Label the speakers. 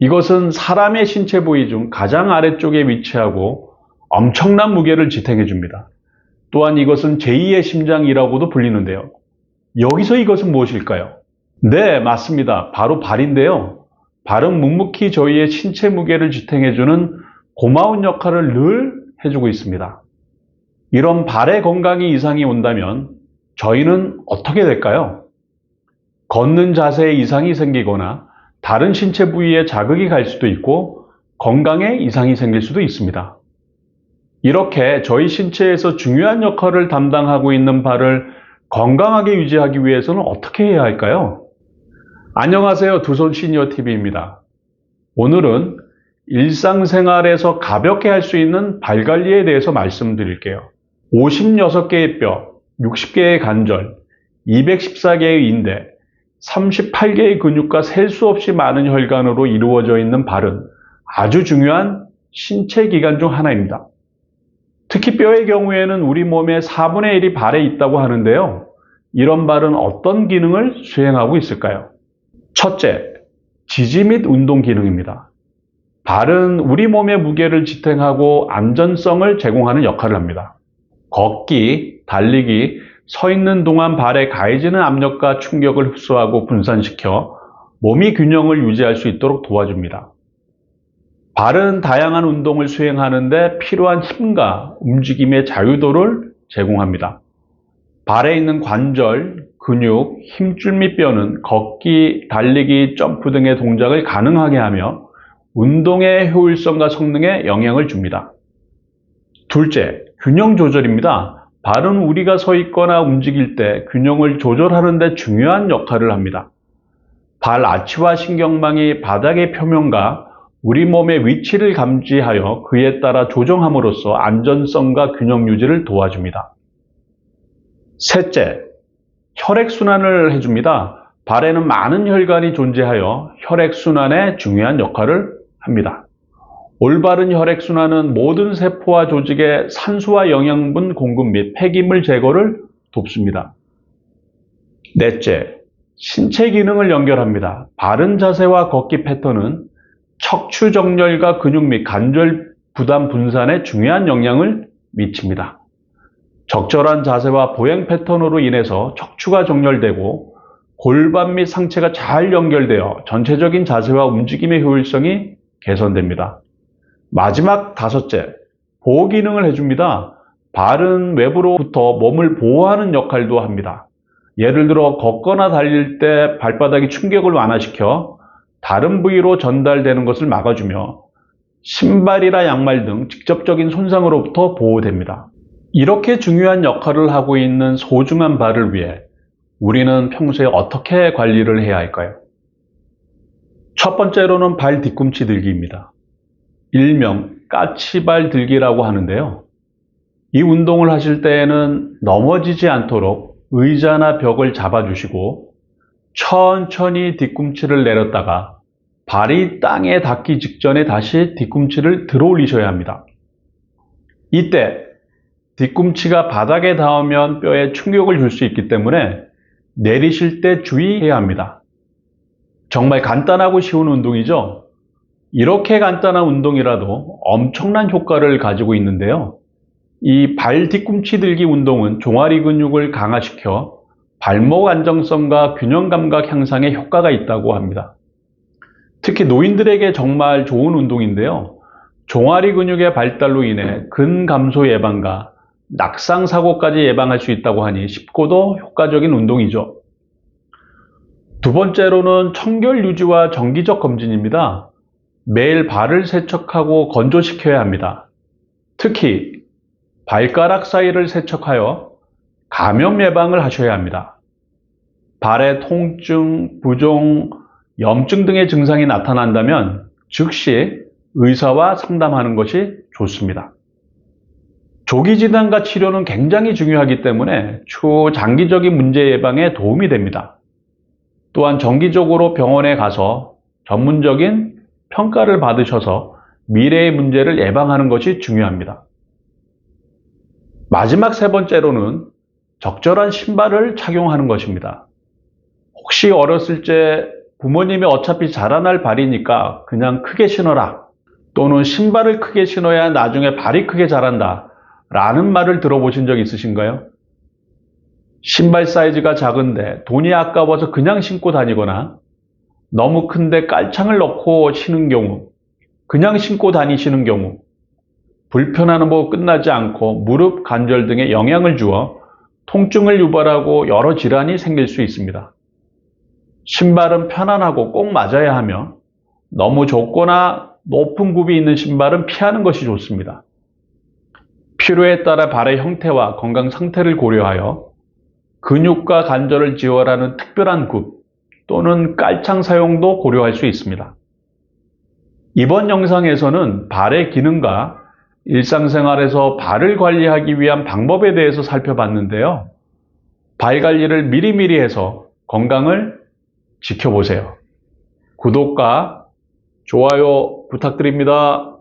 Speaker 1: 이것은 사람의 신체 부위 중 가장 아래쪽에 위치하고 엄청난 무게를 지탱해 줍니다. 또한 이것은 제2의 심장이라고도 불리는데요. 여기서 이것은 무엇일까요? 네, 맞습니다. 바로 발인데요. 발은 묵묵히 저희의 신체 무게를 지탱해주는 고마운 역할을 늘 해주고 있습니다. 이런 발의 건강에 이상이 온다면 저희는 어떻게 될까요? 걷는 자세에 이상이 생기거나 다른 신체 부위에 자극이 갈 수도 있고 건강에 이상이 생길 수도 있습니다. 이렇게 저희 신체에서 중요한 역할을 담당하고 있는 발을 건강하게 유지하기 위해서는 어떻게 해야 할까요? 안녕하세요. 두손 시니어TV입니다. 오늘은 일상생활에서 가볍게 할 수 있는 발 관리에 대해서 말씀드릴게요. 56개의 뼈, 60개의 관절, 214개의 인대, 38개의 근육과 셀 수 없이 많은 혈관으로 이루어져 있는 발은 아주 중요한 신체 기관 중 하나입니다. 특히 뼈의 경우에는 우리 몸의 4분의 1이 발에 있다고 하는데요. 이런 발은 어떤 기능을 수행하고 있을까요? 첫째, 지지 및 운동 기능입니다. 발은 우리 몸의 무게를 지탱하고 안전성을 제공하는 역할을 합니다. 걷기, 달리기, 서 있는 동안 발에 가해지는 압력과 충격을 흡수하고 분산시켜 몸이 균형을 유지할 수 있도록 도와줍니다. 발은 다양한 운동을 수행하는데 필요한 힘과 움직임의 자유도를 제공합니다. 발에 있는 관절, 근육, 힘줄 및 뼈는 걷기, 달리기, 점프 등의 동작을 가능하게 하며 운동의 효율성과 성능에 영향을 줍니다. 둘째, 균형 조절입니다. 발은 우리가 서 있거나 움직일 때 균형을 조절하는 데 중요한 역할을 합니다. 발 아치와 신경망이 바닥의 표면과 우리 몸의 위치를 감지하여 그에 따라 조정함으로써 안전성과 균형 유지를 도와줍니다. 셋째, 혈액순환을 해줍니다. 발에는 많은 혈관이 존재하여 혈액순환에 중요한 역할을 합니다. 올바른 혈액순환은 모든 세포와 조직의 산소와 영양분 공급 및 폐기물 제거를 돕습니다. 넷째, 신체 기능을 연결합니다. 바른 자세와 걷기 패턴은 척추 정렬과 근육 및 관절 부담 분산에 중요한 영향을 미칩니다. 적절한 자세와 보행 패턴으로 인해서 척추가 정렬되고 골반 및 상체가 잘 연결되어 전체적인 자세와 움직임의 효율성이 개선됩니다. 마지막 다섯째, 보호 기능을 해줍니다. 발은 외부로부터 몸을 보호하는 역할도 합니다. 예를 들어 걷거나 달릴 때 발바닥이 충격을 완화시켜 다른 부위로 전달되는 것을 막아주며 신발이나 양말 등 직접적인 손상으로부터 보호됩니다. 이렇게 중요한 역할을 하고 있는 소중한 발을 위해 우리는 평소에 어떻게 관리를 해야 할까요? 첫 번째로는 발 뒤꿈치 들기입니다. 일명 까치발 들기라고 하는데요. 이 운동을 하실 때에는 넘어지지 않도록 의자나 벽을 잡아주시고 천천히 뒤꿈치를 내렸다가 발이 땅에 닿기 직전에 다시 뒤꿈치를 들어 올리셔야 합니다. 이때 뒤꿈치가 바닥에 닿으면 뼈에 충격을 줄 수 있기 때문에 내리실 때 주의해야 합니다. 정말 간단하고 쉬운 운동이죠. 이렇게 간단한 운동이라도 엄청난 효과를 가지고 있는데요. 이 발 뒤꿈치 들기 운동은 종아리 근육을 강화시켜 발목 안정성과 균형 감각 향상에 효과가 있다고 합니다. 특히 노인들에게 정말 좋은 운동인데요. 종아리 근육의 발달로 인해 근감소 예방과 낙상 사고까지 예방할 수 있다고 하니 쉽고도 효과적인 운동이죠. 두 번째로는 청결 유지와 정기적 검진입니다. 매일 발을 세척하고 건조시켜야 합니다. 특히 발가락 사이를 세척하여 감염 예방을 하셔야 합니다. 발에 통증, 부종, 염증 등의 증상이 나타난다면 즉시 의사와 상담하는 것이 좋습니다. 조기 진단과 치료는 굉장히 중요하기 때문에 추후 장기적인 문제 예방에 도움이 됩니다. 또한 정기적으로 병원에 가서 전문적인 평가를 받으셔서 미래의 문제를 예방하는 것이 중요합니다. 마지막 세 번째로는 적절한 신발을 착용하는 것입니다. 혹시 어렸을 때 부모님이 어차피 자라날 발이니까 그냥 크게 신어라. 또는 신발을 크게 신어야 나중에 발이 크게 자란다. 라는 말을 들어보신 적 있으신가요? 신발 사이즈가 작은데 돈이 아까워서 그냥 신고 다니거나 너무 큰데 깔창을 넣고 신은 경우, 그냥 신고 다니시는 경우, 불편함으로 뭐 끝나지 않고 무릎 관절 등에 영향을 주어 통증을 유발하고 여러 질환이 생길 수 있습니다. 신발은 편안하고 꼭 맞아야 하며 너무 좁거나 높은 굽이 있는 신발은 피하는 것이 좋습니다. 필요에 따라 발의 형태와 건강 상태를 고려하여 근육과 관절을 지원하는 특별한 굽 또는 깔창 사용도 고려할 수 있습니다. 이번 영상에서는 발의 기능과 일상생활에서 발을 관리하기 위한 방법에 대해서 살펴봤는데요. 발 관리를 미리미리 해서 건강을 지켜보세요. 구독과 좋아요 부탁드립니다.